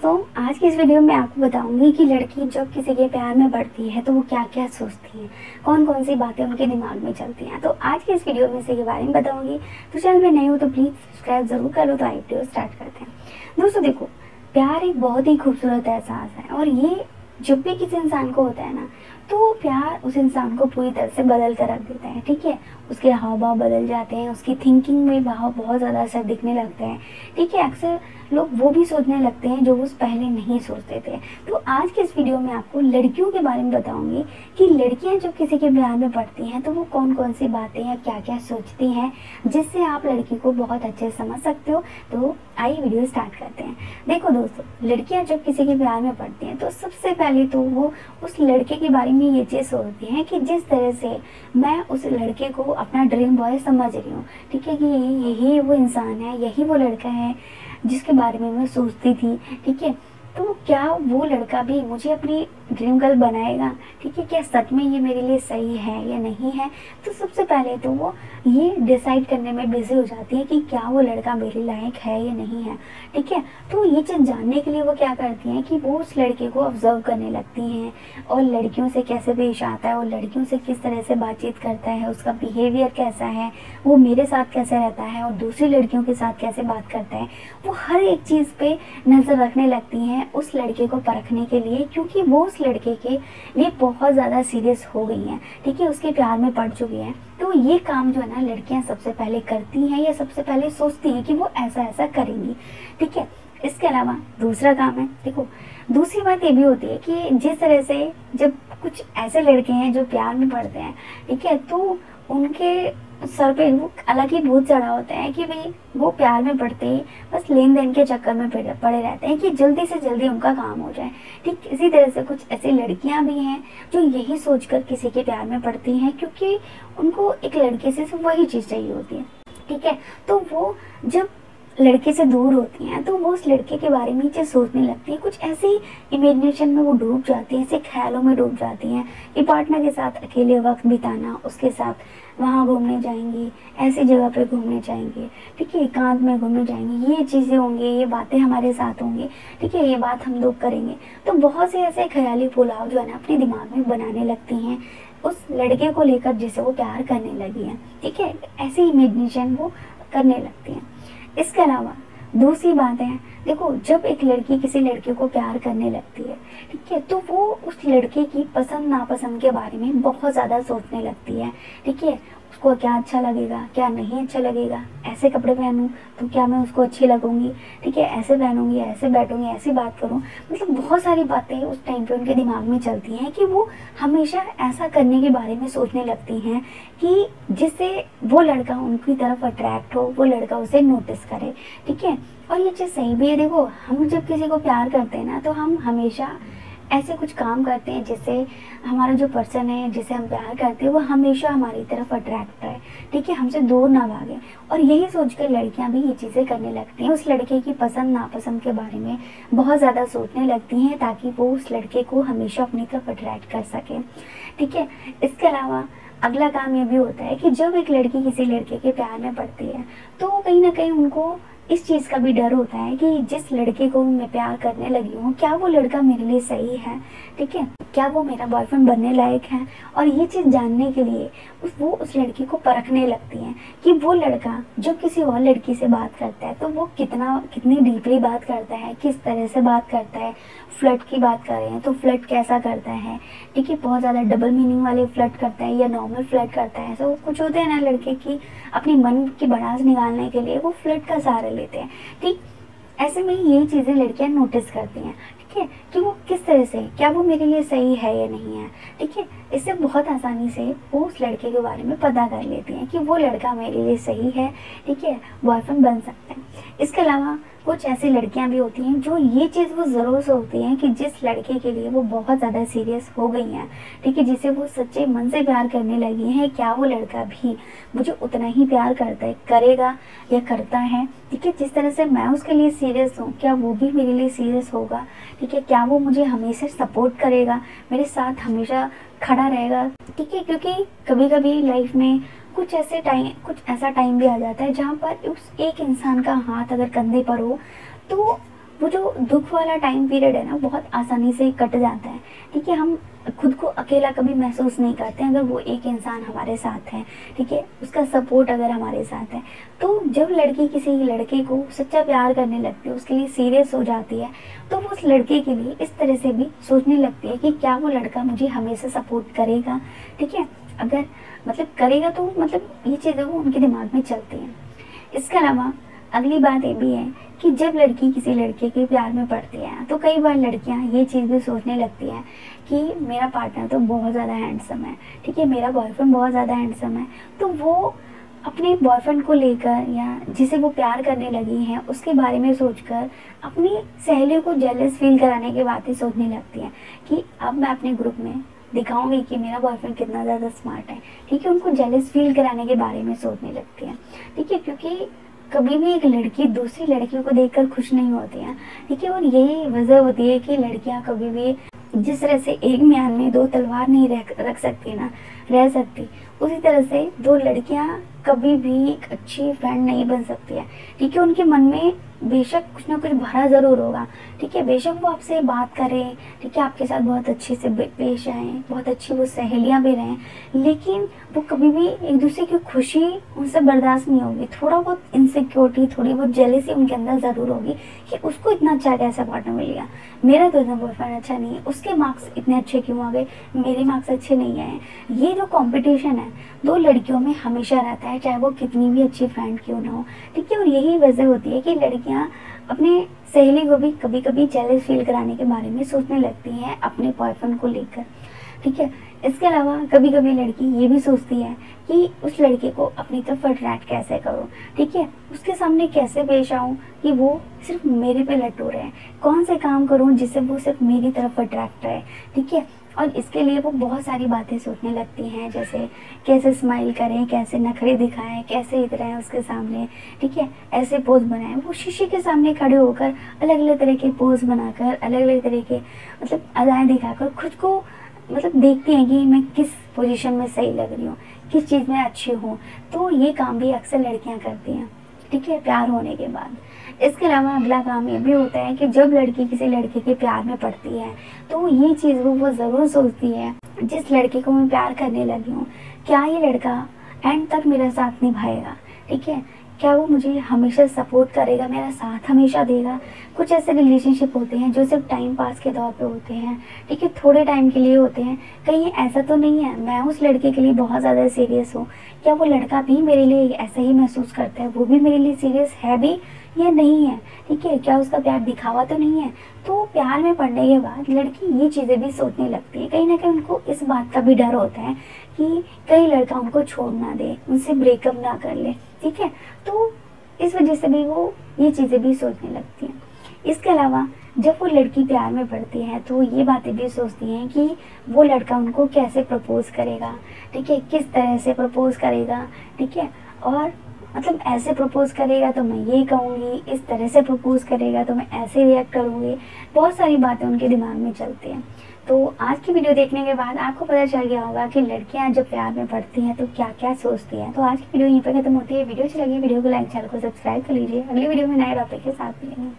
दोस्तों, आज की इस वीडियो में आपको बताऊंगी कि लड़की जब किसी के प्यार में पड़ती है तो वो क्या क्या सोचती है, कौन कौन सी बातें उनके दिमाग में चलती हैं। तो आज की इस वीडियो में इसी के बारे में बताऊंगी। तो चैनल में नए हो तो प्लीज़ सब्सक्राइब जरूर कर लो। तो आइए वीडियो स्टार्ट करते हैं। दोस्तों देखो, प्यार एक बहुत ही खूबसूरत एहसास है और ये जब भी किसी इंसान को होता है ना, तो प्यार उस इंसान को पूरी तरह से बदल कर रख देता है। ठीक है, उसके हाव भाव बदल जाते हैं, उसकी थिंकिंग में भाव बहुत ज़्यादा असर दिखने लगते हैं। ठीक है, अक्सर लोग वो भी सोचने लगते हैं जो वो पहले नहीं सोचते थे। तो आज के इस वीडियो में आपको लड़कियों के बारे में बताऊंगी कि लड़कियां जब किसी के प्यार में पड़ती हैं तो वो कौन कौन सी बातें या क्या क्या सोचती हैं, जिससे आप लड़की को बहुत अच्छे से समझ सकते हो। तो आइए वीडियो स्टार्ट करते हैं। देखो दोस्तों, लड़कियां जब किसी के प्यार में पड़ती हैं तो सबसे पहले तो वो उस लड़के के बारे में ये चीज़ सोचती हैं कि जिस तरह से मैं उस लड़के को अपना ड्रीम बॉय समझ रही हूँ। ठीक है, कि यही वो इंसान है, यही वो लड़का है जिसके बारे में मैं सोचती थी। ठीक है, तो क्या वो लड़का भी मुझे अपनी ड्रीम गर्ल बनाएगा? ठीक है, क्या सच में ये मेरे लिए सही है या नहीं है? तो सबसे पहले तो वो ये डिसाइड करने में बिजी हो जाती है कि क्या वो लड़का मेरे लायक है या नहीं है। ठीक है, तो ये चीज़ जानने के लिए वो क्या करती हैं कि वो उस लड़के को ऑब्जर्व करने लगती हैं और लड़कियों से कैसे पेश आता है और लड़कियों से किस तरह से बातचीत करता है, उसका बिहेवियर कैसा है, वो मेरे साथ कैसे रहता है और दूसरी लड़कियों के साथ कैसे बात करता है। वो हर एक चीज़ पे नज़र रखने लगती हैं उस लड़के को परखने के लिए, क्योंकि वो उस लड़के के लिए बहुत ज़्यादा सीरियस हो गई हैं। ठीक है, उसके प्यार में पड़ चुकी हैं। तो ये काम जो है ना, लड़कियां सबसे पहले करती हैं या सबसे पहले सोचती हैं कि वो ऐसा ऐसा करेंगी। ठीक है, इसके अलावा दूसरा काम है, देखो दूसरी बात ये भी होती है कि जिस तरह से जब कुछ ऐसे लड़के हैं जो प्यार में पड़ते हैं, ठीक है, तो उनके सर पे वो अलग ही भूत चढ़ा होता है कि भाई वो प्यार में पड़ते ही बस लेन देन के चक्कर में पड़े रहते हैं कि जल्दी से जल्दी उनका काम हो जाए। ठीक इसी तरह से कुछ ऐसी लड़कियां भी हैं जो यही सोचकर किसी के प्यार में पड़ती हैं, क्योंकि उनको एक लड़के से सिर्फ वही चीज़ चाहिए होती है। ठीक है, तो वो जब लड़के से दूर होती हैं तो वो उस लड़के के बारे में चीज़ सोचने लगती है, कुछ ऐसी इमेजिनेशन में वो डूब जाती हैं, ऐसे ख्यालों में डूब जाती हैं कि पार्टनर के साथ अकेले वक्त बिताना, उसके साथ वहाँ घूमने जाएंगी, ऐसी जगह पे घूमने जाएंगे। ठीक है, एकांत में घूमने जाएंगे, ये चीज़ें होंगी, ये बातें हमारे साथ होंगी। ठीक है, ये बात हम लोग करेंगे। तो बहुत से ऐसे ख्याली पुलाव जो है ना अपने दिमाग में बनाने लगती हैं उस लड़के को लेकर जिसे वो प्यार करने लगी हैं। ठीक है, ऐसी इमेजिनेशन वो करने लगती हैं। इसके अलावा दूसरी बात है, देखो जब एक लड़की किसी लड़के को प्यार करने लगती है, ठीक है, तो वो उस लड़के की पसंद नापसंद के बारे में बहुत ज़्यादा सोचने लगती है। ठीक है, उसको क्या अच्छा लगेगा, क्या नहीं अच्छा लगेगा, ऐसे कपड़े पहनूं तो क्या मैं उसको अच्छी लगूंगी, ठीक है, ऐसे पहनूंगी, ऐसे बैठूंगी, ऐसी बात करूं। मतलब बहुत सारी बातें उस टाइम पे उनके दिमाग में चलती हैं कि वो हमेशा ऐसा करने के बारे में सोचने लगती हैं कि जिससे वो लड़का उनकी तरफ अट्रैक्ट हो, वो लड़का उसे नोटिस करे। ठीक है, और ये चीज़ सही भी है। देखो, हम जब किसी को प्यार करते हैं ना, तो हम हमेशा ऐसे कुछ काम करते हैं जिससे हमारा जो पर्सन है जिसे हम प्यार करते हैं वो हमेशा हमारी तरफ अट्रैक्ट रहे। ठीक है, हमसे दूर ना भागे। और यही सोचकर लड़कियां भी ये चीज़ें करने लगती हैं, उस लड़के की पसंद नापसंद के बारे में बहुत ज़्यादा सोचने लगती हैं ताकि वो उस लड़के को हमेशा अपनी तरफ अट्रैक्ट कर सके। ठीक है, इसके अलावा अगला काम ये भी होता है कि जब एक लड़की किसी लड़के के प्यार में पड़ती है तो कहीं ना कहीं उनको इस चीज़ का भी डर होता है कि जिस लड़के को मैं प्यार करने लगी हूँ, क्या वो लड़का मेरे लिए सही है? ठीक है, क्या वो मेरा बॉयफ्रेंड बनने लायक है? और ये चीज़ जानने के लिए वो उस लड़की को परखने लगती हैं कि वो लड़का जब किसी और लड़की से बात करता है तो वो कितनी डीपली बात करता है, किस तरह से बात करता है। फ्लर्ट की बात कर रहे हैं तो फ्लर्ट कैसा करता है? ठीक है, बहुत ज़्यादा डबल मीनिंग वाले फ्लर्ट करता है या नॉर्मल फ्लर्ट करता है? तो कुछ होते हैं ना लड़के की अपनी मन की भड़ास निकालने के लिए वो फ्लर्ट का सहारा लेते हैं। ठीक ऐसे में ये चीज़ें लड़कियां नोटिस करती हैं। ठीक है, कि वो किस तरह से, क्या वो मेरे लिए सही है या नहीं है। ठीक है, इससे बहुत आसानी से वो उस लड़के के बारे में पता कर लेती हैं कि वो लड़का मेरे लिए सही है। ठीक है, बॉयफ्रेंड बन सकता है। इसके अलावा कुछ ऐसी लड़कियां भी होती हैं जो ये चीज़ वो ज़रूर सोचती हैं कि जिस लड़के के लिए वो बहुत ज़्यादा सीरियस हो गई हैं, ठीक है, जिसे वो सच्चे मन से प्यार करने लगी हैं, क्या वो लड़का भी मुझे उतना ही प्यार करेगा या करता है। ठीक है, जिस तरह से मैं उसके लिए सीरियस हूँ, क्या वो भी मेरे लिए सीरियस होगा? ठीक है, क्या वो मुझे हमेशा सपोर्ट करेगा, मेरे साथ हमेशा खड़ा रहेगा? ठीक है, क्योंकि कभी कभी लाइफ में कुछ ऐसा टाइम भी आ जाता है जहाँ पर उस एक इंसान का हाथ अगर कंधे पर हो तो वो जो दुख वाला टाइम पीरियड है ना, बहुत आसानी से कट जाता है। ठीक है, हम खुद को अकेला कभी महसूस नहीं करते हैं अगर वो एक इंसान हमारे साथ है। ठीक है, उसका सपोर्ट अगर हमारे साथ है। तो जब लड़की किसी लड़के को सच्चा प्यार करने लगती है, उसके लिए सीरियस हो जाती है, तो वो उस लड़के के लिए इस तरह से भी सोचने लगती है कि क्या वो लड़का मुझे हमेशा सपोर्ट करेगा। ठीक है, अगर मतलब करेगा तो मतलब ये चीज़ें वो उनके दिमाग में चलती हैं। इसके अलावा अगली बात ये भी है कि जब लड़की किसी लड़के के प्यार में पड़ती है तो कई बार लड़कियां ये चीज़ भी सोचने लगती हैं कि मेरा पार्टनर तो बहुत ज़्यादा हैंडसम है। ठीक है, मेरा बॉयफ्रेंड बहुत ज़्यादा हैंडसम है। तो वो अपने बॉयफ्रेंड को लेकर या जिसे वो प्यार करने लगी हैं उसके बारे में सोचकर अपनी सहेलियों को जेलस फील कराने की बातें सोचने लगती हैं कि अब मैं अपने ग्रुप में दिखाऊंगी कि मेरा बॉयफ्रेंड कितना ज़्यादा स्मार्ट है। ठीक है, उनको जेलस फील कराने के बारे में सोचने लगती हैं। ठीक है, क्योंकि कभी भी एक लड़की दूसरी लड़कियों को देखकर खुश नहीं होती है। ठीक है, और यही वजह होती है कि लड़कियां कभी भी जिस तरह से एक म्यान में दो तलवार नहीं रख सकती ना, रह सकती, उसी तरह से दो लड़कियां कभी भी एक अच्छी फ्रेंड नहीं बन सकती है। ठीक है, उनके मन में बेशक कुछ ना कुछ भरा जरूर होगा। ठीक है, बेशक वो आपसे बात करें, ठीक है, आपके साथ बहुत अच्छे से पेश आए, बहुत अच्छी वो सहेलियां भी रहें, लेकिन वो कभी भी एक दूसरे की खुशी उनसे बर्दाश्त नहीं होगी। थोड़ा बहुत इनसिक्योरिटी, थोड़ी बहुत जेलसी उनके अंदर ज़रूर होगी कि उसको इतना अच्छा कैसा पार्टनर मिल गया, मेरा तो इतना बॉयफ्रेंड अच्छा नहीं है, उसके मार्क्स इतने अच्छे क्यों आ गए, मेरे मार्क्स अच्छे नहीं आए। ये जो कॉम्पिटिशन है दो लड़कियों में हमेशा रहता है, चाहे वो कितनी भी अच्छी फ्रेंड क्यों ना हो। ठीक है, और यही वजह होती है कि लड़कियां अपने सहेली को भी कभी कभी जेलस फील कराने के बारे में सोचने लगती हैं अपने बॉयफ्रेंड को लेकर। ठीक है, इसके अलावा कभी कभी लड़की ये भी सोचती है कि उस लड़के को अपनी तरफ अट्रैक्ट कैसे करूं। ठीक है, उसके सामने कैसे पेश आऊं कि वो सिर्फ मेरे पे लटू रहे, कौन से काम करूं जिससे वो सिर्फ मेरी तरफ अट्रैक्ट रहे। ठीक है, और इसके लिए वो बहुत सारी बातें सोचने लगती हैं, जैसे कैसे स्माइल करें, कैसे नखरे दिखाएं, कैसे इतराएं उसके सामने। ठीक है, ऐसे पोज बनाएं। वो शीशे के सामने खड़े होकर अलग अलग तरह के पोज बनाकर, अलग अलग तरह के मतलब अदाएं दिखाकर खुद को मतलब देखती हैं कि मैं किस पोजीशन में सही लग रही हूँ, किस चीज़ में अच्छी हूँ। तो ये काम भी अक्सर लड़कियाँ करती हैं। ठीक है, प्यार होने के बाद। इसके अलावा अगला काम ये भी होता है कि जब लड़की किसी लड़के के प्यार में पड़ती है तो ये चीज़ वो ज़रूर सोचती है, जिस लड़के को मैं प्यार करने लगी हूँ क्या ये लड़का एंड तक मेरा साथ निभाएगा। ठीक है, क्या वो मुझे हमेशा सपोर्ट करेगा, मेरा साथ हमेशा देगा। कुछ ऐसे रिलेशनशिप होते हैं जो सिर्फ टाइम पास के तौर पे होते हैं। ठीक है, थोड़े टाइम के लिए होते हैं। कहीं ऐसा तो नहीं है मैं उस लड़के के लिए बहुत ज़्यादा सीरियस हूँ, क्या वो लड़का भी मेरे लिए ऐसा ही महसूस करता है, वो भी मेरे लिए सीरियस है भी या नहीं है। ठीक है, क्या उसका प्यार दिखावा तो नहीं है। तो प्यार में पड़ने के बाद लड़की ये चीज़ें भी सोचने लगती है। कहीं ना कहीं उनको इस बात का भी डर होता है कि कहीं लड़का उनको छोड़ ना दे, उनसे ब्रेकअप ना कर ले। ठीक है, तो इस वजह से भी वो ये चीज़ें भी सोचने लगती हैं। इसके अलावा जब वो लड़की प्यार में पड़ती है तो ये बातें भी सोचती हैं कि वो लड़का उनको कैसे प्रपोज करेगा। ठीक है, किस तरह से प्रपोज करेगा। ठीक है, और मतलब ऐसे प्रपोज करेगा तो मैं ये कहूँगी, इस तरह से प्रपोज करेगा तो मैं ऐसे रिएक्ट करूँगी। बहुत सारी बातें उनके दिमाग में चलती हैं। तो आज की वीडियो देखने के बाद आपको पता चल गया होगा कि लड़कियां जब प्यार में पड़ती हैं तो क्या क्या सोचती हैं। तो आज की वीडियो यहीं पर खत्म होती है। वीडियो अच्छी लगी वीडियो को लाइक, चैनल को सब्सक्राइब कर लीजिए। अगली वीडियो में नए टॉपिक के साथ मिलेंगे।